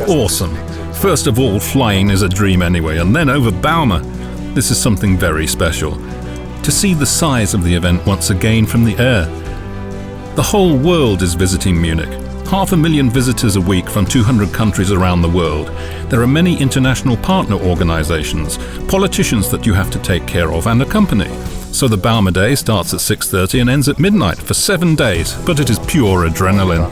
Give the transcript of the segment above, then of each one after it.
Awesome. First of all, flying is a dream anyway, and then over bauma. This is something very special. To see the size of the event once again from the air. The whole world is visiting Munich. 500,000 visitors a week from 200 countries around the world. There are many international partner organizations, politicians that you have to take care of and accompany. So the bauma day starts at 6:30 and ends at midnight for 7 days, but it is pure adrenaline.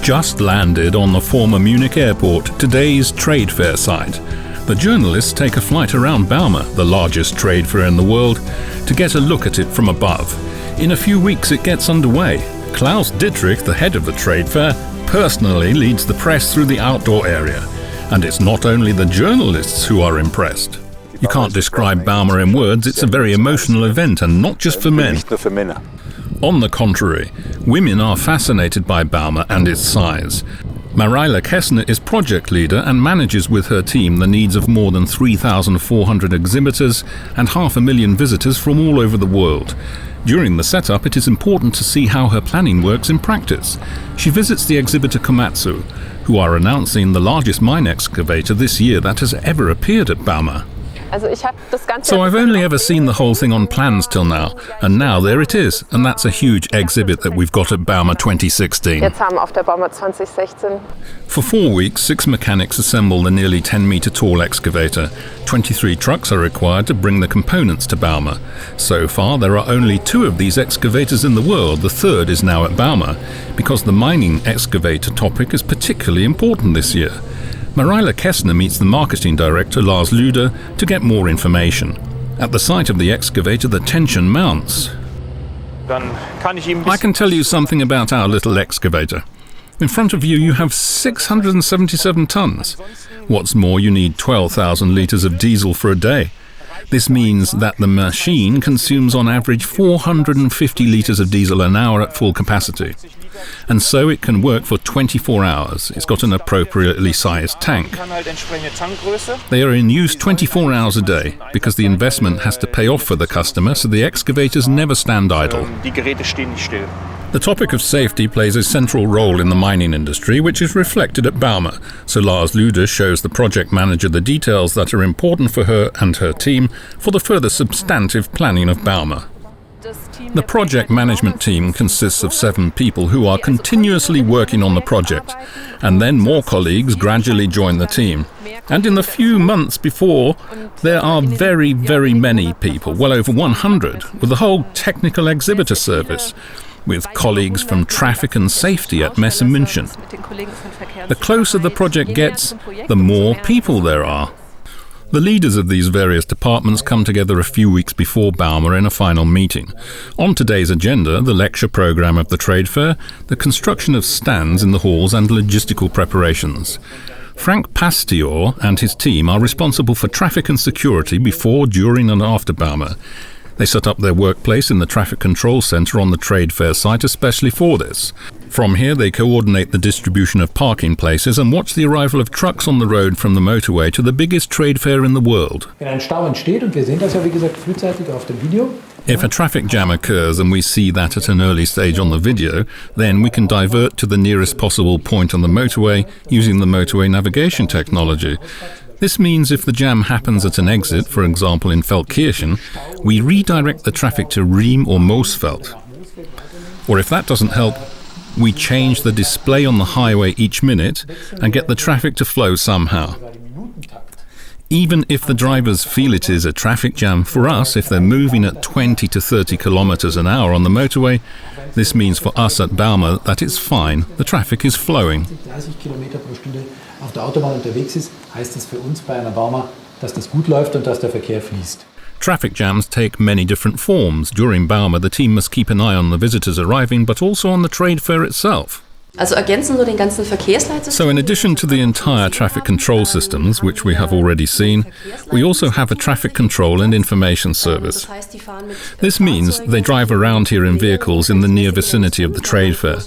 Just landed on the former Munich airport, today's trade fair site. The journalists take a flight around bauma, the largest trade fair in the world, to get a look at it from above. In a few weeks it gets underway. Klaus Dittrich, the head of the trade fair, personally leads the press through the outdoor area. And it's not only the journalists who are impressed. You can't describe bauma in words, it's a very emotional event and not just for men. On the contrary, women are fascinated by bauma and its size. Mariah Kessner is project leader and manages with her team the needs of more than 3,400 exhibitors and 500,000 visitors from all over the world. During the setup, it is important to see how her planning works in practice. She visits the exhibitor Komatsu, who are announcing the largest mine excavator this year that has ever appeared at bauma. So I've only ever seen the whole thing on plans till now, and now there it is, and that's a huge exhibit that we've got at bauma 2016. For 4 weeks, 6 mechanics assemble the nearly 10-metre tall excavator. 23 trucks are required to bring the components to bauma. So far, there are only 2 of these excavators in the world. The third is now at bauma, because the mining excavator topic is particularly important this year. Mariah Kessner meets the marketing director Lars Luder to get more information. At the sight of the excavator, the tension mounts. I can tell you something about our little excavator. In front of you have 677 tons. What's more, you need 12,000 litres of diesel for a day. This means that the machine consumes on average 450 litres of diesel an hour at full capacity. And so it can work for 24 hours. It's got an appropriately sized tank. They are in use 24 hours a day because the investment has to pay off for the customer, so the excavators never stand idle. The topic of safety plays a central role in the mining industry, which is reflected at bauma, so Lars Luder shows the project manager the details that are important for her and her team for the further substantive planning of bauma. The project management team consists of 7 people who are continuously working on the project, and then more colleagues gradually join the team. And in the few months before, there are very, very many people, well over 100, with the whole technical exhibitor service, with colleagues from traffic and safety at Messe München. The closer the project gets, the more people there are. The leaders of these various departments come together a few weeks before bauma in a final meeting. On today's agenda, the lecture programme of the trade fair, the construction of stands in the halls and logistical preparations. Frank Pastior and his team are responsible for traffic and security before, during and after bauma. They set up their workplace in the traffic control centre on the trade fair site especially for this. From here they coordinate the distribution of parking places and watch the arrival of trucks on the road from the motorway to the biggest trade fair in the world. If a traffic jam occurs and we see that at an early stage on the video, then we can divert to the nearest possible point on the motorway using the motorway navigation technology. This means if the jam happens at an exit, for example in Feldkirchen, we redirect the traffic to Riem or Moosveld. Or if that doesn't help, we change the display on the highway each minute and get the traffic to flow somehow. Even if the drivers feel it is a traffic jam, for us, if they're moving at 20 to 30 kilometers an hour on the motorway, this means for us at bauma that it's fine, the traffic is flowing. Auf der Autobahn unterwegs ist, heißt es für uns bei einer bauma, dass das gut läuft und dass der Verkehr fließt. Traffic jams take many different forms. During bauma, the team must keep an eye on the visitors arriving, but also on the trade fair itself. So in addition to the entire traffic control systems, which we have already seen, we also have a traffic control and information service. This means they drive around here in vehicles in the near vicinity of the trade fair.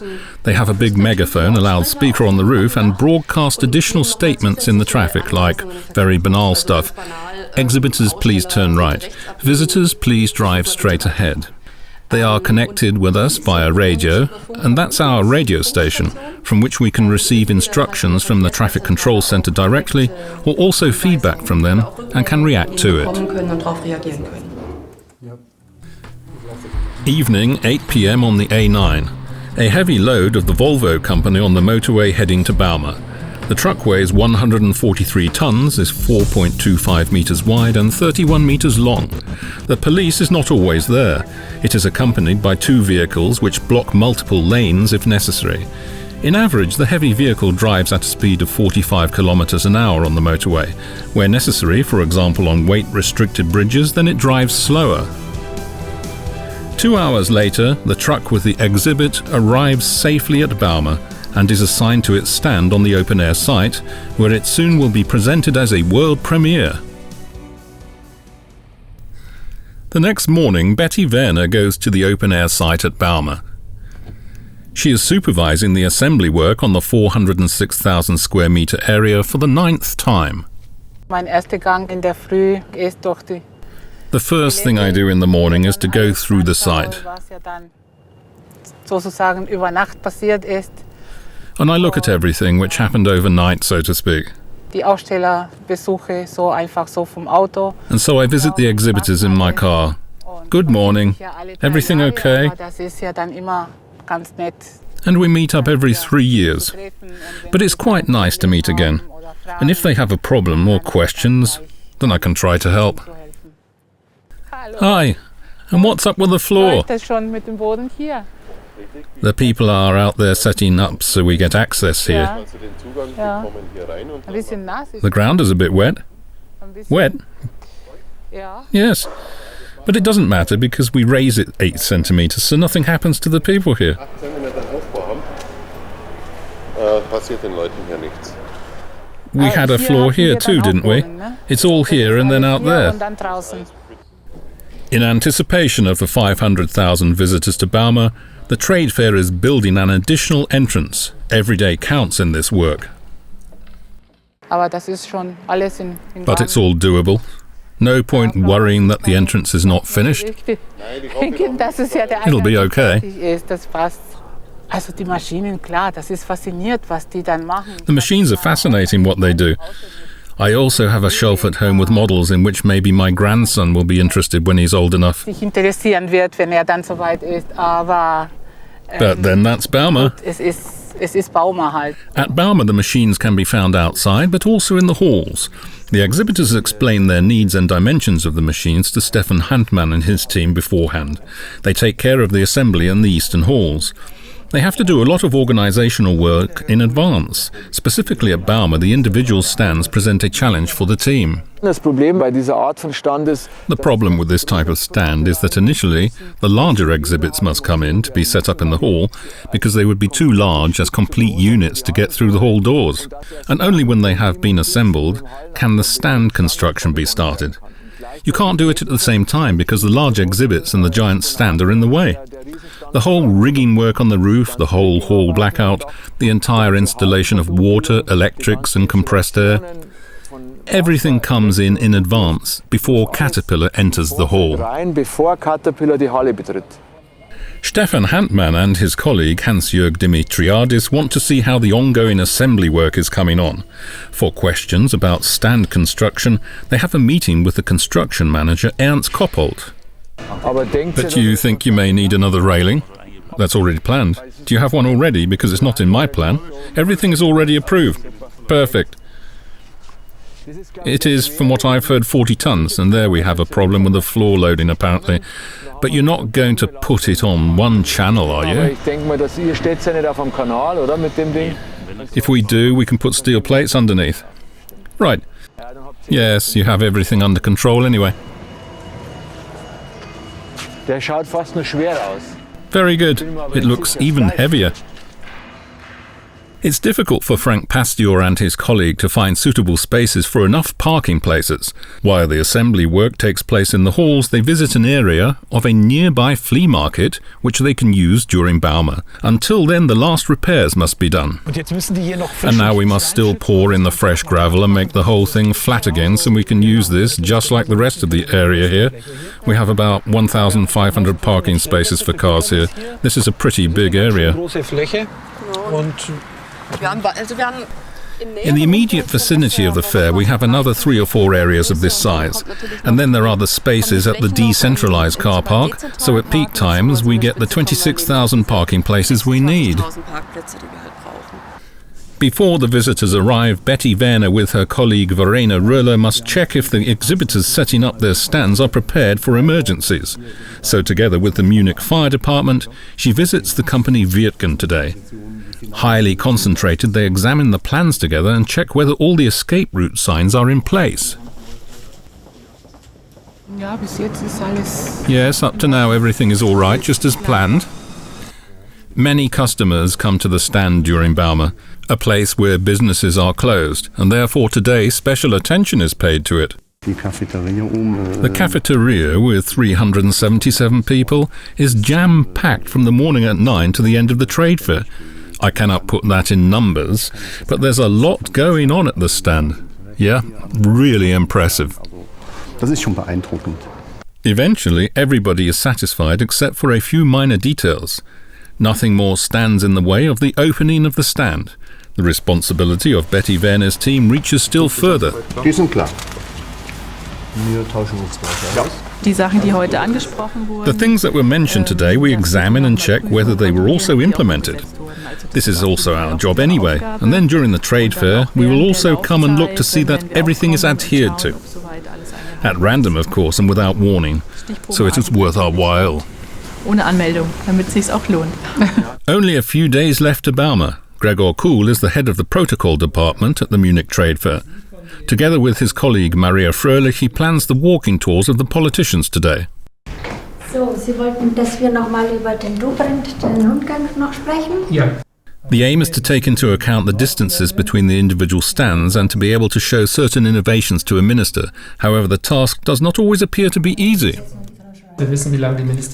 They have a big megaphone, a loudspeaker on the roof, and broadcast additional statements in the traffic, like very banal stuff. Exhibitors, please turn right. Visitors, please drive straight ahead. They are connected with us via radio, and that's our radio station, from which we can receive instructions from the traffic control center directly, or also feedback from them, and can react to it. Evening, 8 p.m. on the A9. A heavy load of the Volvo company on the motorway heading to Bauma. The truck weighs 143 tons, is 4.25 meters wide and 31 meters long. The police is not always there. It is accompanied by 2 vehicles which block multiple lanes if necessary. In average, the heavy vehicle drives at a speed of 45 kilometers an hour on the motorway. Where necessary, for example on weight-restricted bridges, then it drives slower. 2 hours later, the truck with the exhibit arrives safely at Bauma and is assigned to its stand on the open-air site, where it soon will be presented as a world premiere. The next morning, Betty Werner goes to the open-air site at Bauma. She is supervising the assembly work on the 406,000 square meter area for the 9th time. The first thing I do in the morning is to go through the site. And I look at everything which happened overnight, so to speak. And so I visit the exhibitors in my car. Good morning. Everything okay? And we meet up every 3 years. But it's quite nice to meet again. And if they have a problem or questions, then I can try to help. Hi. And what's up with the floor? The people are out there setting up so we get access here. The ground is a bit wet. Wet? Yes. But it doesn't matter because we raise it 8 centimeters so nothing happens to the people here. We had a floor here too, didn't we? It's all here and then out there. In anticipation of the 500,000 visitors to Bauma, the trade fair is building an additional entrance. Every day counts in this work. But it's all doable. No point worrying that the entrance is not finished. It'll be okay. The machines are fascinating what they do. I also have a shelf at home with models in which maybe my grandson will be interested when he's old enough. But then that's Bauma. At Bauma the machines can be found outside, but also in the halls. The exhibitors explain their needs and dimensions of the machines to Stefan Handmann and his team beforehand. They take care of the assembly in the eastern halls. They have to do a lot of organizational work in advance. Specifically at Bauma, the individual stands present a challenge for the team. The problem with this type of stand is that initially, the larger exhibits must come in to be set up in the hall because they would be too large as complete units to get through the hall doors. And only when they have been assembled can the stand construction be started. You can't do it at the same time because the large exhibits and the giant stand are in the way. The whole rigging work on the roof, the whole hall blackout, the entire installation of water, electrics and compressed air, everything comes in advance before Caterpillar enters the hall. Stefan Handmann and his colleague Hans-Jörg Dimitriadis want to see how the ongoing assembly work is coming on. For questions about stand construction, they have a meeting with the construction manager Ernst Koppold. But you think you may need another railing? That's already planned. Do you have one already? Because it's not in my plan. Everything is already approved. Perfect. It is, from what I've heard, 40 tons, and there we have a problem with the floor loading apparently. But you're not going to put it on one channel, are you? If we do, we can put steel plates underneath. Right. Yes, you have everything under control anyway. Very good. It looks even heavier. It's difficult for Frank Pasteur and his colleague to find suitable spaces for enough parking places. While the assembly work takes place in the halls, they visit an area of a nearby flea market which they can use during bauma. Until then, the last repairs must be done. And now we must still pour in the fresh gravel and make the whole thing flat again so we can use this just like the rest of the area here. We have about 1,500 parking spaces for cars here. This is a pretty big area. In the immediate vicinity of the fair, we have another 3 or 4 areas of this size. And then there are the spaces at the decentralized car park, so at peak times we get the 26,000 parking places we need. Before the visitors arrive, Betty Werner with her colleague Verena Röhler must check if the exhibitors setting up their stands are prepared for emergencies. So together with the Munich Fire Department, she visits the company Wirtgen today. Highly concentrated, they examine the plans together and check whether all the escape route signs are in place. Yes, up to now everything is all right, just as planned. Many customers come to the stand during bauma, a place where businesses are closed, and therefore today special attention is paid to it. The cafeteria, with 377 people, is jam-packed from the morning at 9 to the end of the trade fair. I cannot put that in numbers, but there's a lot going on at the stand. Yeah, really impressive. Eventually, everybody is satisfied except for a few minor details. Nothing more stands in the way of the opening of the stand. The responsibility of Betty Werner's team reaches still further. The things that were mentioned today, we examine and check whether they were also implemented. This is also our job anyway, and then during the trade fair we will also come and look to see that everything is adhered to. At random, of course, and without warning, so it is worth our while. Only a few days left to bauma. Gregor Kuhl is the head of the protocol department at the Munich Trade Fair. Together with his colleague Maria Fröhlich, he plans the walking tours of the politicians today. So, Sie wollten, dass wir noch mal über den Rundgang noch sprechen? Yeah. The aim is to take into account the distances between the individual stands and to be able to show certain innovations to a minister. However, the task does not always appear to be easy.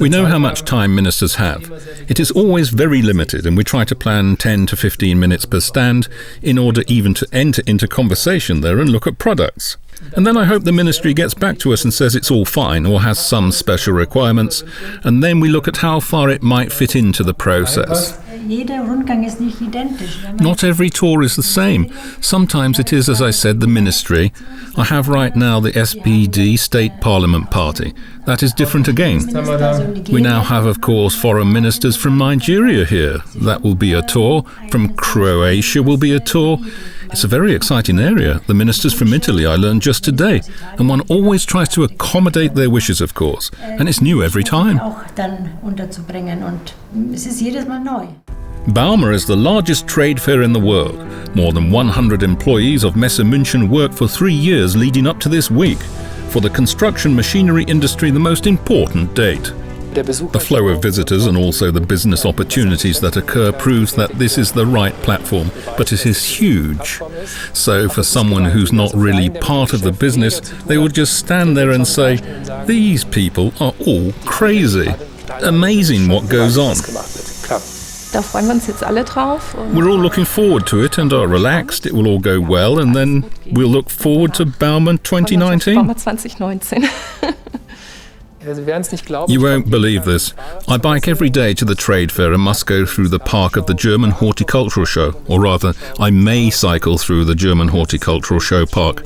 We know how much time ministers have. It is always very limited, and we try to plan 10 to 15 minutes per stand in order even to enter into conversation there and look at products. And then I hope the ministry gets back to us and says it's all fine or has some special requirements, and then we look at how far it might fit into the process. Not every tour is the same. Sometimes it is, as I said, the ministry. I have right now the SPD State Parliament Party. That is different again. We now have, of course, foreign ministers from Nigeria here. That will be a tour. From Croatia will be a tour. It's a very exciting area. The ministers from Italy I learned just today. And one always tries to accommodate their wishes, of course. And it's new every time. Bauma is the largest trade fair in the world. More than 100 employees of Messe München work for 3 years leading up to this week. For the construction machinery industry, the most important date. The flow of visitors and also the business opportunities that occur proves that this is the right platform, but it is huge. So for someone who's not really part of the business, they will just stand there and say, "These people are all crazy. Amazing what goes on." We're all looking forward to it and are relaxed. It will all go well, and then we'll look forward to bauma 2019. You won't believe this. I bike every day to the trade fair and must go through the park of the German Horticultural Show, or rather, I may cycle through the German Horticultural Show park.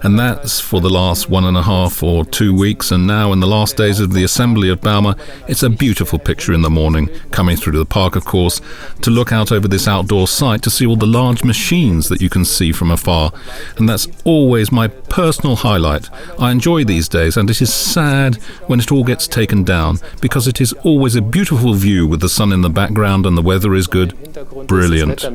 And that's for the last 1.5 or 2 weeks, and now in the last days of the assembly of bauma, it's a beautiful picture in the morning, coming through the park, of course, to look out over this outdoor site to see all the large machines that you can see from afar. And that's always my personal highlight. I enjoy these days, and it is sad when it all gets taken down, because it is always a beautiful view with the sun in the background and the weather is good. Brilliant.